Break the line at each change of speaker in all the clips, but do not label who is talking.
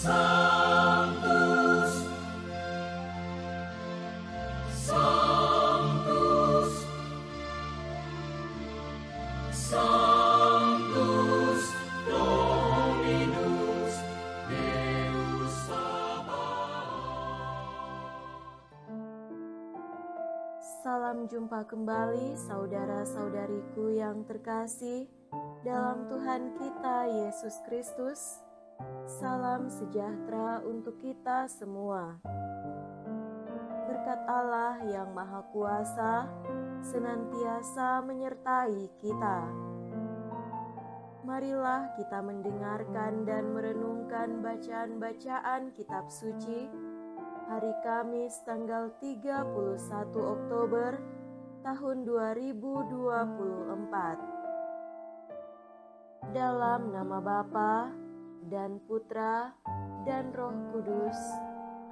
Sanctus, Sanctus, Sanctus Dominus Deus Sabaoth.
Salam jumpa kembali saudara-saudariku yang terkasih dalam Tuhan kita Yesus Kristus. Salam sejahtera untuk kita semua. Berkat Allah yang Maha Kuasa senantiasa menyertai kita. Marilah kita mendengarkan dan merenungkan bacaan-bacaan kitab suci hari Kamis tanggal 31 Oktober tahun 2024. Dalam nama Bapa dan Putra dan Roh Kudus.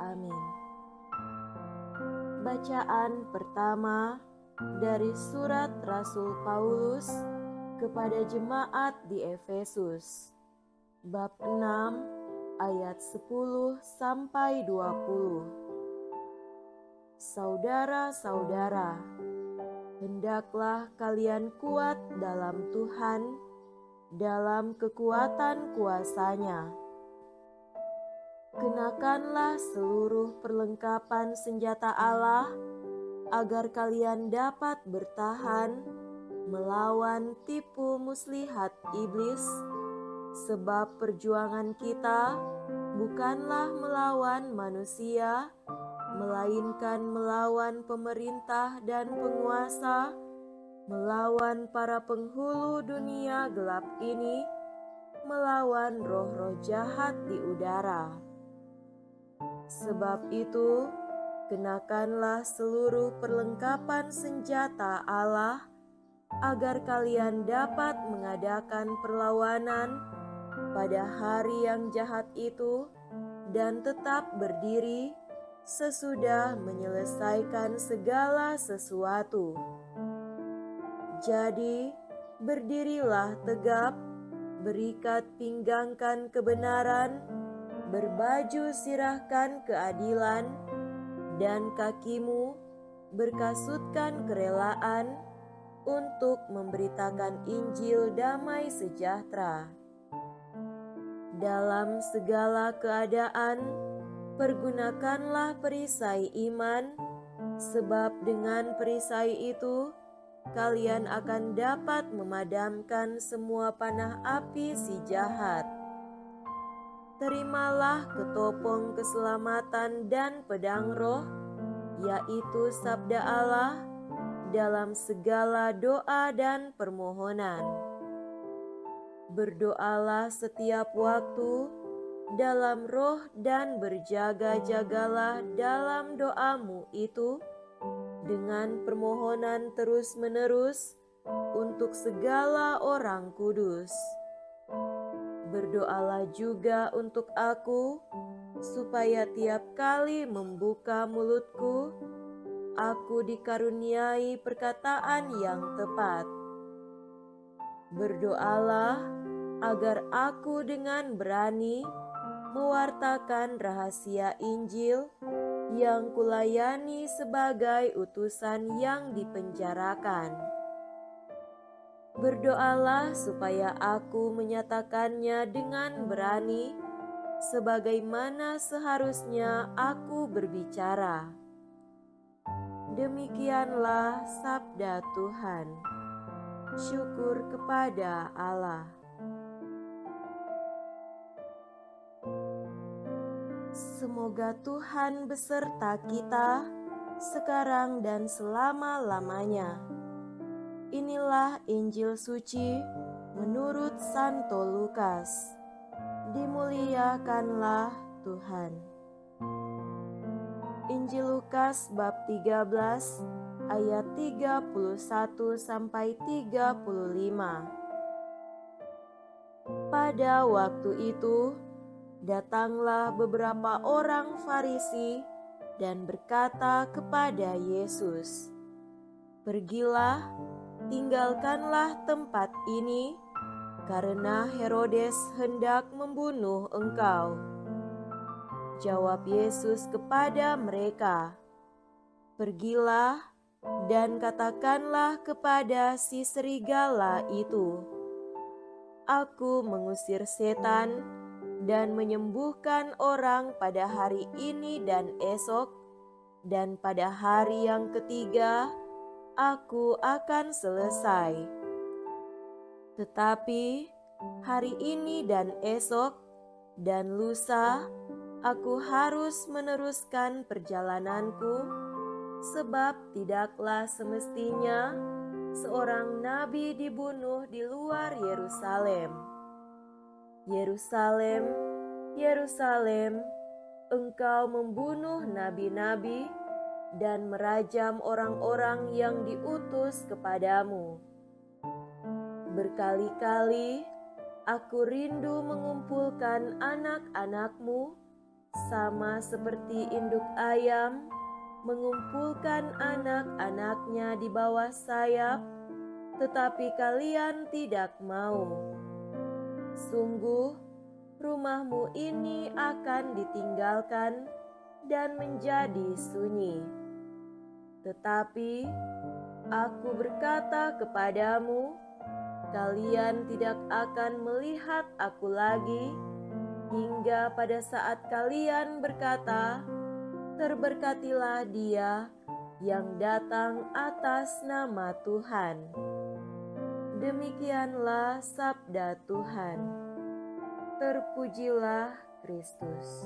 Amin. Bacaan pertama dari surat Rasul Paulus kepada jemaat di Efesus, bab 6 ayat 10 sampai 20. Saudara-saudara, hendaklah kalian kuat dalam Tuhan, dalam kekuatan kuasa-Nya. Kenakanlah seluruh perlengkapan senjata Allah, agar kalian dapat bertahan melawan tipu muslihat iblis, sebab perjuangan kita bukanlah melawan manusia, melainkan melawan pemerintah dan penguasa, melawan para penghulu dunia gelap ini, melawan roh-roh jahat di udara. Sebab itu, kenakanlah seluruh perlengkapan senjata Allah, agar kalian dapat mengadakan perlawanan pada hari yang jahat itu, dan tetap berdiri sesudah menyelesaikan segala sesuatu. Jadi, berdirilah tegap, berikat pinggangkan kebenaran, berbaju sirahkan keadilan, dan kakimu berkasutkan kerelaan untuk memberitakan Injil damai sejahtera. Dalam segala keadaan, pergunakanlah perisai iman, sebab dengan perisai itu kalian akan dapat memadamkan semua panah api si jahat. Terimalah ketopong keselamatan dan pedang roh, yaitu sabda Allah, dalam segala doa dan permohonan. Berdoalah setiap waktu dalam roh dan berjaga-jagalah dalam doamu itu dengan permohonan terus-menerus untuk segala orang kudus. Berdoalah juga untuk aku, supaya tiap kali membuka mulutku, aku dikaruniai perkataan yang tepat. Berdoalah agar aku dengan berani mewartakan rahasia Injil yang kulayani sebagai utusan yang dipenjarakan. Berdoalah supaya aku menyatakannya dengan berani, sebagaimana seharusnya aku berbicara. Demikianlah sabda Tuhan. Syukur kepada Allah. Semoga Tuhan beserta kita sekarang dan selama-lamanya. Inilah Injil suci menurut Santo Lukas. Dimuliakanlah Tuhan. Injil Lukas bab 13 ayat 31 sampai 35. Pada waktu itu, datanglah beberapa orang Farisi dan berkata kepada Yesus, "Pergilah, tinggalkanlah tempat ini, karena Herodes hendak membunuh engkau." Jawab Yesus kepada mereka, "Pergilah dan katakanlah kepada si serigala itu, Aku mengusir setan dan menyembuhkan orang pada hari ini dan esok, dan pada hari yang ketiga Aku akan selesai. Tetapi hari ini dan esok dan lusa Aku harus meneruskan perjalananku, sebab tidaklah semestinya seorang nabi dibunuh di luar Yerusalem. Yerusalem, Yerusalem, engkau membunuh nabi-nabi dan merajam orang-orang yang diutus kepadamu. Berkali-kali aku rindu mengumpulkan anak-anakmu, sama seperti induk ayam mengumpulkan anak-anaknya di bawah sayap, tetapi kalian tidak mau. Sungguh, rumahmu ini akan ditinggalkan dan menjadi sunyi. Tetapi aku berkata kepadamu, kalian tidak akan melihat aku lagi, hingga pada saat kalian berkata, terberkatilah dia yang datang atas nama Tuhan. Demikianlah sabda Tuhan. Terpujilah Kristus.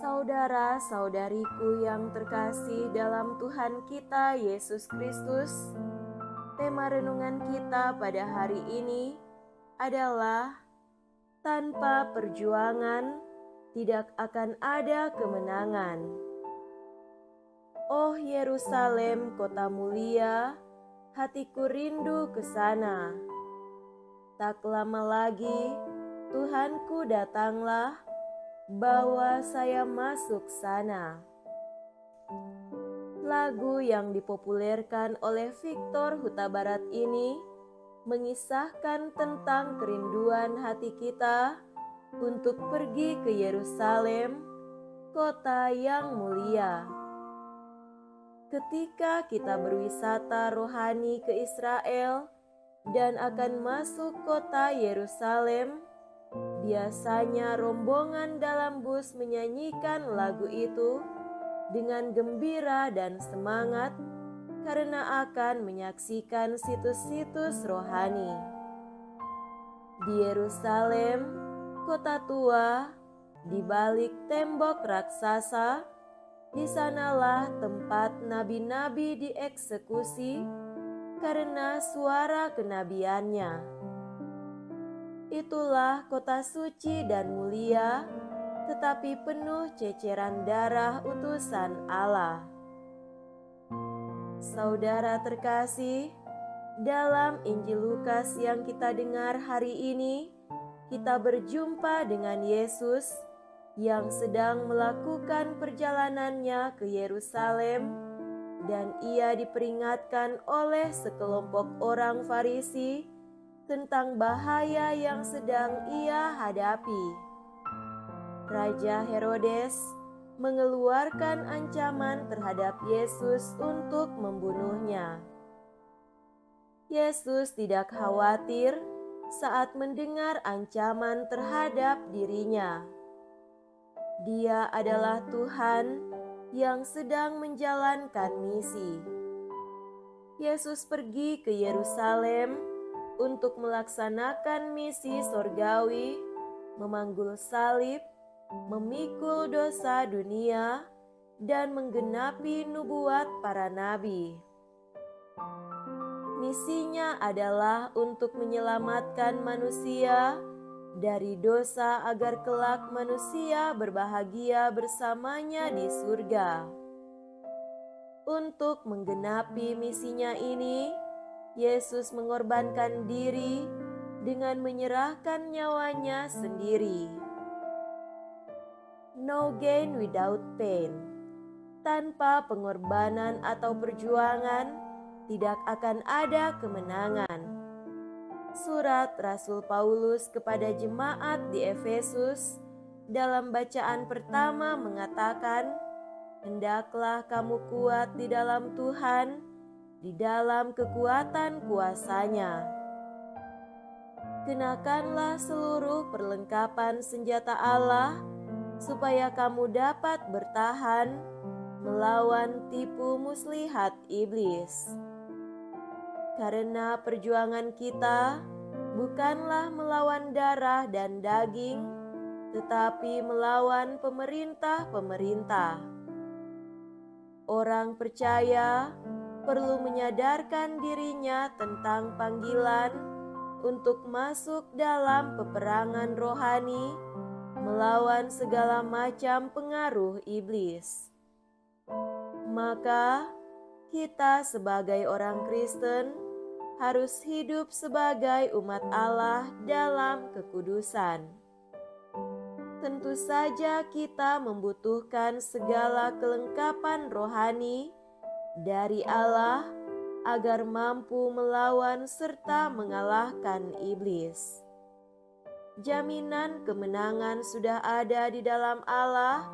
Saudara-saudariku yang terkasih dalam Tuhan kita Yesus Kristus, tema renungan kita pada hari ini adalah tanpa perjuangan tidak akan ada kemenangan. Oh Yerusalem, kota mulia, hatiku rindu ke sana. Tak lama lagi Tuhanku datanglah, bawa saya masuk sana. Lagu yang dipopulerkan oleh Victor Huta Barat ini mengisahkan tentang kerinduan hati kita untuk pergi ke Yerusalem, kota yang mulia. Ketika kita berwisata rohani ke Israel dan akan masuk kota Yerusalem, biasanya rombongan dalam bus menyanyikan lagu itu dengan gembira dan semangat karena akan menyaksikan situs-situs rohani. Di Yerusalem, kota tua, di balik tembok raksasa, di sanalah tempat nabi-nabi dieksekusi karena suara kenabiannya. Itulah kota suci dan mulia, tetapi penuh ceceran darah utusan Allah. Saudara terkasih, dalam Injil Lukas yang kita dengar hari ini, kita berjumpa dengan Yesus yang sedang melakukan perjalanannya ke Yerusalem, dan ia diperingatkan oleh sekelompok orang Farisi tentang bahaya yang sedang ia hadapi. Raja Herodes mengeluarkan ancaman terhadap Yesus untuk membunuhnya. Yesus tidak khawatir saat mendengar ancaman terhadap dirinya. Dia adalah Tuhan yang sedang menjalankan misi. Yesus pergi ke Yerusalem untuk melaksanakan misi sorgawi, memanggul salib, memikul dosa dunia, dan menggenapi nubuat para nabi. Misinya adalah untuk menyelamatkan manusia dari dosa agar kelak manusia berbahagia bersamanya di surga. Untuk menggenapi misinya ini, Yesus mengorbankan diri dengan menyerahkan nyawanya sendiri. No gain without pain. Tanpa pengorbanan atau perjuangan, tidak akan ada kemenangan. Surat Rasul Paulus kepada jemaat di Efesus dalam bacaan pertama mengatakan, "Hendaklah kamu kuat di dalam Tuhan, di dalam kekuatan kuasa-Nya. Kenakanlah seluruh perlengkapan senjata Allah, supaya kamu dapat bertahan melawan tipu muslihat iblis. Karena perjuangan kita bukanlah melawan darah dan daging, tetapi melawan pemerintah-pemerintah." Orang percaya perlu menyadarkan dirinya tentang panggilan untuk masuk dalam peperangan rohani melawan segala macam pengaruh iblis. Maka, kita sebagai orang Kristen harus hidup sebagai umat Allah dalam kekudusan. Tentu saja kita membutuhkan segala kelengkapan rohani dari Allah agar mampu melawan serta mengalahkan iblis. Jaminan kemenangan sudah ada di dalam Allah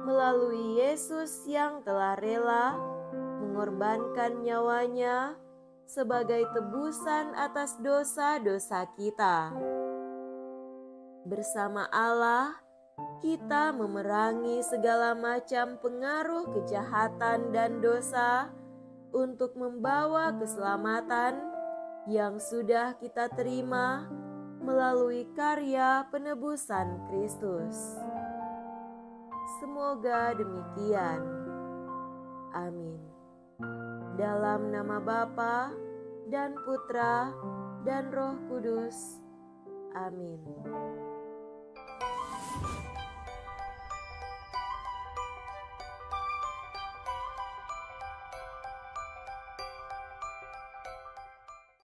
melalui Yesus yang telah rela mengorbankan nyawanya sebagai tebusan atas dosa-dosa kita. Bersama Allah, kita memerangi segala macam pengaruh kejahatan dan dosa untuk membawa keselamatan yang sudah kita terima melalui karya penebusan Kristus. Semoga demikian. Amin. Dalam nama Bapa dan Putra dan Roh Kudus. Amin.